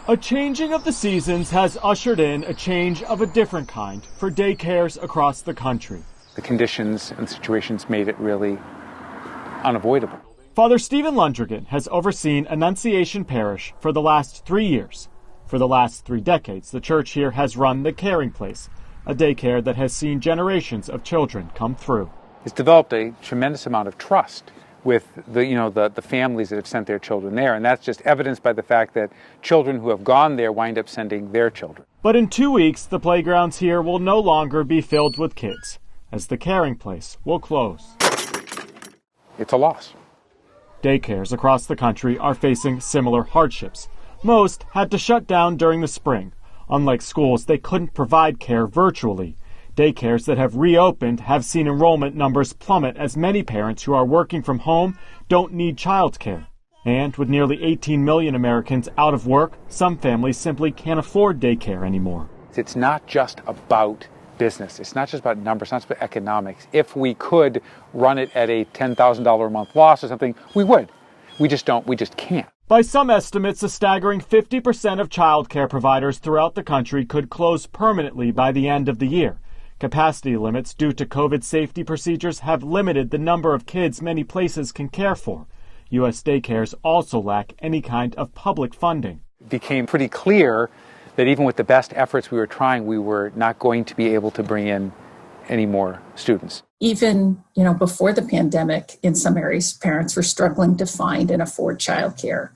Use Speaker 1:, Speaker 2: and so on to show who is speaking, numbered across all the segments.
Speaker 1: A changing of the seasons has ushered in a change of a different kind for daycares across the country.
Speaker 2: The conditions and situations made it really unavoidable.
Speaker 1: Father Stephen Lundrigan has overseen Annunciation Parish for the last 3 years. For the last 3 decades, the church here has run the Caring Place, a daycare that has seen generations of children come through.
Speaker 2: It's developed a tremendous amount of trust with the families that have sent their children there, and that's just evidenced by the fact that children who have gone there wind up sending their children.
Speaker 1: But in 2 weeks, the playgrounds here will no longer be filled with kids, as the Caring Place will close.
Speaker 2: It's a loss.
Speaker 1: Daycares across the country are facing similar hardships. Most had to shut down during the spring. Unlike schools, they couldn't provide care virtually. Daycares that have reopened have seen enrollment numbers plummet as many parents who are working from home don't need childcare. And with nearly 18 million Americans out of work, some families simply can't afford daycare anymore.
Speaker 2: It's not just about business. It's not just about numbers, not just about economics. If we could run it at a $10,000 a month loss or something, we would. We just can't.
Speaker 1: By some estimates, a staggering 50% of childcare providers throughout the country could close permanently by the end of the year. Capacity limits due to COVID safety procedures have limited the number of kids many places can care for. U.S. daycares also lack any kind of public funding.
Speaker 2: It became pretty clear that even with the best efforts we were trying, we were not going to be able to bring in any more students.
Speaker 3: Even, before the pandemic, in some areas, parents were struggling to find and afford childcare.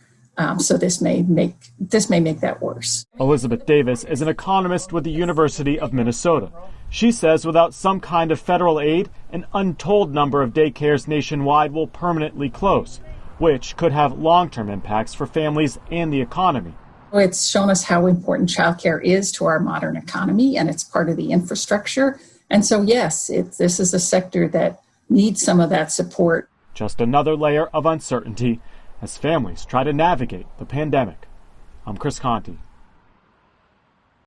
Speaker 3: So this may make that worse.
Speaker 1: Elizabeth Davis is an economist with the University of Minnesota. She says without some kind of federal aid, an untold number of daycares nationwide will permanently close, which could have long-term impacts for families and the economy.
Speaker 3: It's shown us how important childcare is to our modern economy, and it's part of the infrastructure. And so, yes, this is a sector that needs some of that support.
Speaker 1: Just another layer of uncertainty as families try to navigate the pandemic. I'm Chris Conti.